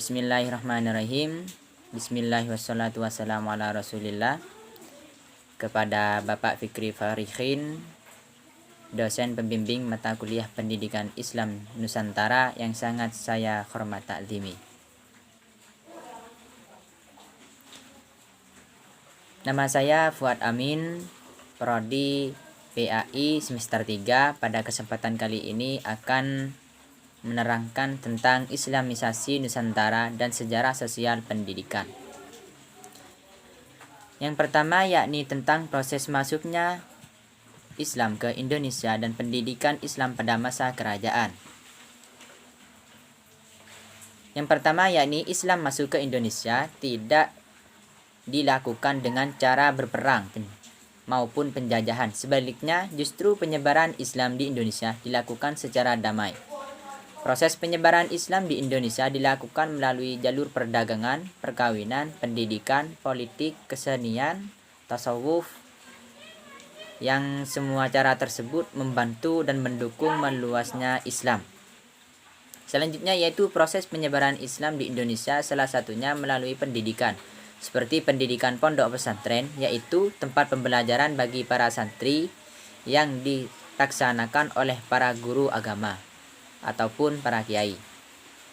Bismillahirrahmanirrahim. Bismillah wassalatu wassalamu ala rasulillah. Kepada Bapak Fikri Farihin, dosen pembimbing mata kuliah pendidikan Islam Nusantara yang sangat saya hormat ta'zimi. Nama saya Fuad Amin, Prodi PAI semester 3. Pada kesempatan kali ini akan menerangkan tentang Islamisasi Nusantara dan sejarah sosial pendidikan. Yang pertama yakni tentang proses masuknya Islam ke Indonesia dan pendidikan Islam pada masa kerajaan. Yang pertama yakni Islam masuk ke Indonesia tidak dilakukan dengan cara berperang maupun penjajahan. Sebaliknya, justru penyebaran Islam di Indonesia dilakukan secara damai. Proses penyebaran Islam di Indonesia dilakukan melalui jalur perdagangan, perkawinan, pendidikan, politik, kesenian, tasawuf, yang semua cara tersebut membantu dan mendukung meluasnya Islam. Selanjutnya yaitu proses penyebaran Islam di Indonesia, salah satunya melalui pendidikan, seperti pendidikan pondok pesantren, yaitu tempat pembelajaran bagi para santri yang dilaksanakan oleh para guru agama ataupun para kiai.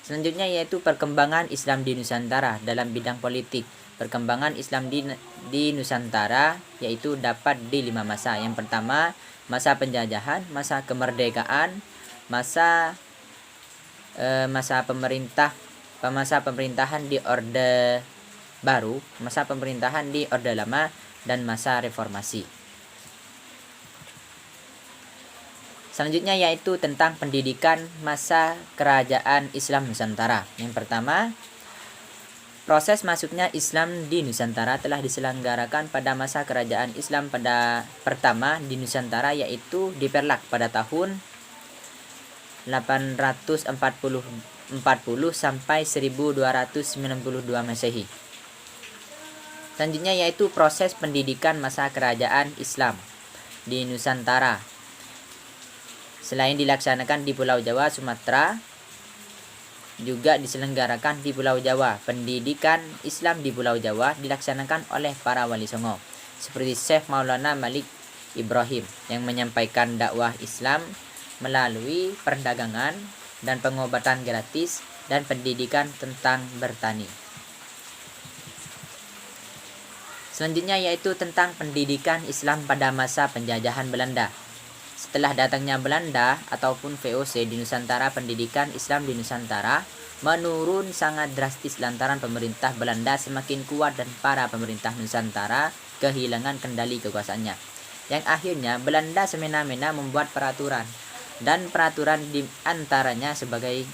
Selanjutnya yaitu perkembangan Islam di Nusantara dalam bidang politik. Perkembangan Islam di Nusantara yaitu dapat di 5 masa. Yang pertama, masa penjajahan, masa kemerdekaan, masa pemerintahan di Orde Baru, masa pemerintahan di Orde Lama, dan masa reformasi. Selanjutnya yaitu tentang pendidikan masa kerajaan Islam Nusantara. Yang pertama, proses masuknya Islam di Nusantara telah diselenggarakan pada masa kerajaan Islam pertama di Nusantara, yaitu di Perlak pada tahun 840 sampai 1292 Masehi. Selanjutnya yaitu proses pendidikan masa kerajaan Islam di Nusantara. Selain dilaksanakan di Pulau Jawa, Sumatera juga diselenggarakan di Pulau Jawa. Pendidikan Islam di Pulau Jawa dilaksanakan oleh para wali songo, seperti Syekh Maulana Malik Ibrahim, yang menyampaikan dakwah Islam melalui perdagangan dan pengobatan gratis dan pendidikan tentang bertani. Selanjutnya yaitu tentang pendidikan Islam pada masa penjajahan Belanda. Setelah datangnya Belanda ataupun VOC di Nusantara, pendidikan Islam di Nusantara menurun sangat drastis lantaran pemerintah Belanda semakin kuat dan para pemerintah Nusantara kehilangan kendali kekuasaannya. Yang akhirnya Belanda semena-mena membuat peraturan, dan peraturan di antaranya sebagai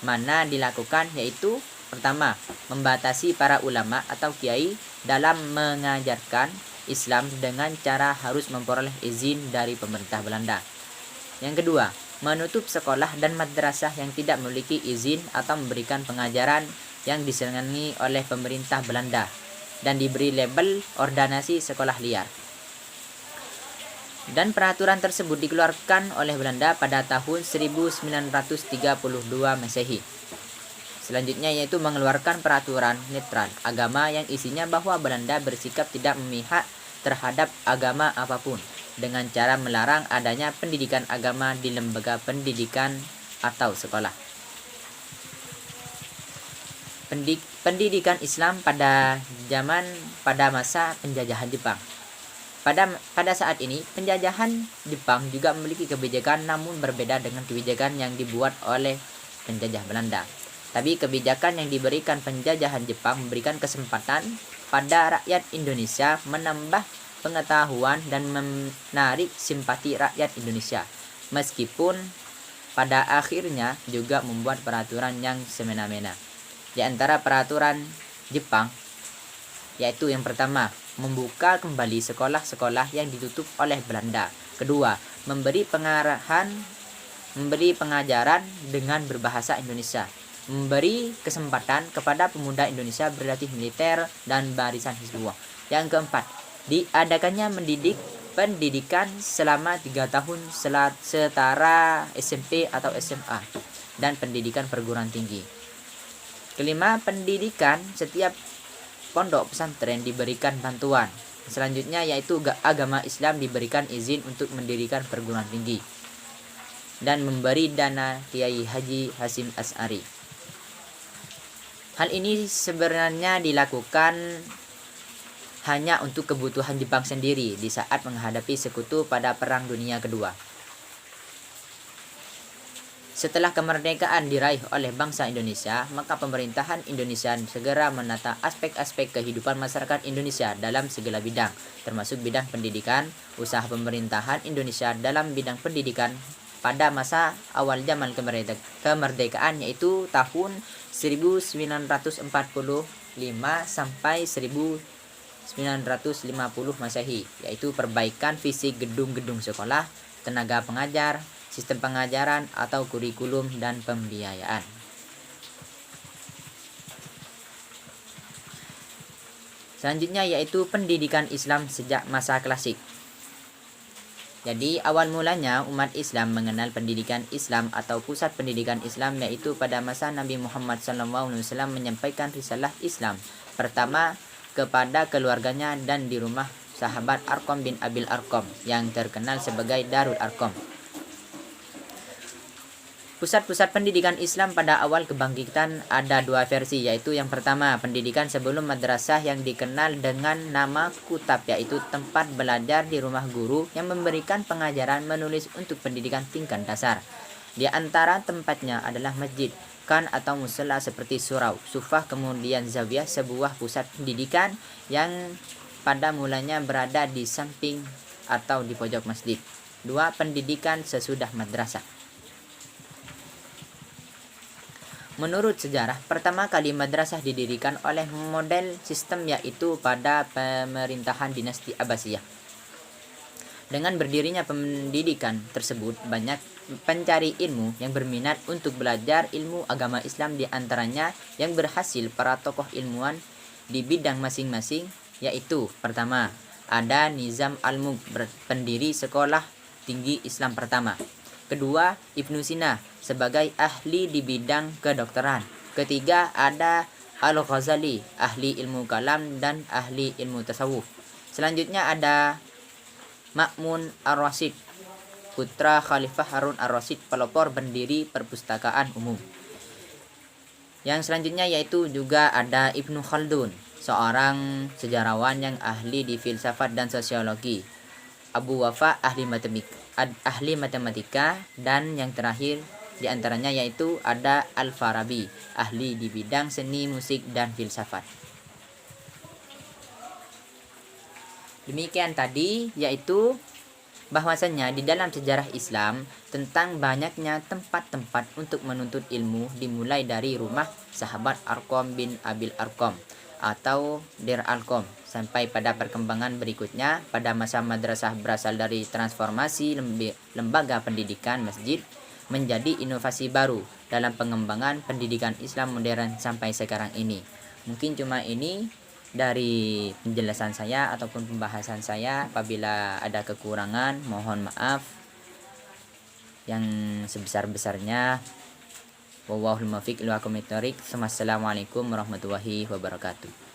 mana dilakukan yaitu pertama, membatasi para ulama atau kiai dalam mengajarkan Islam dengan cara harus memperoleh izin dari pemerintah Belanda. Yang kedua, menutup sekolah dan madrasah yang tidak memiliki izin atau memberikan pengajaran yang disenangi oleh pemerintah Belanda dan diberi label ordinasi sekolah liar. Dan peraturan tersebut dikeluarkan oleh Belanda pada tahun 1932 Masehi. Selanjutnya yaitu mengeluarkan peraturan netral agama yang isinya bahwa Belanda bersikap tidak memihak terhadap agama apapun dengan cara melarang adanya pendidikan agama di lembaga pendidikan atau sekolah. Pendidikan Islam pada masa penjajahan Jepang. Pada saat ini penjajahan Jepang juga memiliki kebijakan namun berbeda dengan kebijakan yang dibuat oleh penjajah Belanda. Tapi kebijakan yang diberikan penjajahan Jepang memberikan kesempatan pada rakyat Indonesia menambah pengetahuan dan menarik simpati rakyat Indonesia, meskipun pada akhirnya juga membuat peraturan yang semena-mena. Di antara peraturan Jepang yaitu yang pertama, membuka kembali sekolah-sekolah yang ditutup oleh Belanda. Kedua, memberi pengajaran dengan berbahasa Indonesia. Memberi kesempatan kepada pemuda Indonesia berlatih militer dan barisan Hizbullah. Yang keempat, diadakannya pendidikan selama 3 tahun setara SMP atau SMA dan pendidikan perguruan tinggi. Kelima, pendidikan. Setiap pondok pesantren diberikan bantuan. Selanjutnya yaitu agama Islam diberikan izin untuk mendirikan perguruan tinggi dan memberi dana Kiai Haji Hasyim Asy'ari. Hal ini sebenarnya dilakukan hanya untuk kebutuhan Jepang sendiri di saat menghadapi sekutu pada Perang Dunia Kedua. Setelah kemerdekaan diraih oleh bangsa Indonesia, maka pemerintahan Indonesia segera menata aspek-aspek kehidupan masyarakat Indonesia dalam segala bidang, termasuk bidang pendidikan. Usaha pemerintahan Indonesia dalam bidang pendidikan pada masa awal zaman kemerdekaan yaitu tahun 1945 sampai 1950 Masehi, yaitu perbaikan fisik gedung-gedung sekolah, tenaga pengajar, sistem pengajaran atau kurikulum dan pembiayaan. Selanjutnya yaitu pendidikan Islam sejak masa klasik. Jadi awal mulanya umat Islam mengenal pendidikan Islam atau pusat pendidikan Islam yaitu pada masa Nabi Muhammad SAW menyampaikan risalah Islam pertama kepada keluarganya dan di rumah sahabat Arqam bin Abil Arqam yang terkenal sebagai Darul Arqam. Pusat-pusat pendidikan Islam pada awal kebangkitan ada dua versi, yaitu yang pertama pendidikan sebelum madrasah yang dikenal dengan nama kutab, yaitu tempat belajar di rumah guru yang memberikan pengajaran menulis untuk pendidikan tingkat dasar. Di antara tempatnya adalah masjid, kan atau musala seperti surau, sufah, kemudian zawiyah, sebuah pusat pendidikan yang pada mulanya berada di samping atau di pojok masjid. Dua, pendidikan sesudah madrasah. Menurut sejarah, pertama kali madrasah didirikan oleh model sistem yaitu pada pemerintahan dinasti Abbasiyah. Dengan berdirinya pendidikan tersebut, banyak pencari ilmu yang berminat untuk belajar ilmu agama Islam, di antaranya yang berhasil para tokoh ilmuwan di bidang masing-masing, yaitu pertama, ada Nizam Al-Mulk, pendiri sekolah tinggi Islam pertama. Kedua, Ibnu Sina sebagai ahli di bidang kedokteran. Ketiga, ada Al-Ghazali, ahli ilmu kalam dan ahli ilmu tasawuf. Selanjutnya ada Ma'mun Ar-Rasyid, putra Khalifah Harun Ar-Rasyid, pelopor pendiri perpustakaan umum. Yang selanjutnya yaitu juga ada Ibnu Khaldun, seorang sejarawan yang ahli di filsafat dan sosiologi. Abu Wafa, ahli matematika, dan yang terakhir diantaranya yaitu ada Al-Farabi, ahli di bidang seni musik dan filsafat. Demikian tadi yaitu bahwasanya di dalam sejarah Islam tentang banyaknya tempat-tempat untuk menuntut ilmu, dimulai dari rumah sahabat Arqam bin Abil Arqam atau Dir Arqam sampai pada perkembangan berikutnya. Pada masa madrasah berasal dari transformasi lembaga pendidikan masjid menjadi inovasi baru dalam pengembangan pendidikan Islam modern sampai sekarang ini. Mungkin cuma ini dari penjelasan saya ataupun pembahasan saya. Apabila ada kekurangan, mohon maaf yang sebesar-besarnya. Wallahul muwaffiq ila aqwamit thoriq. Wassalamualaikum warahmatullahi wabarakatuh.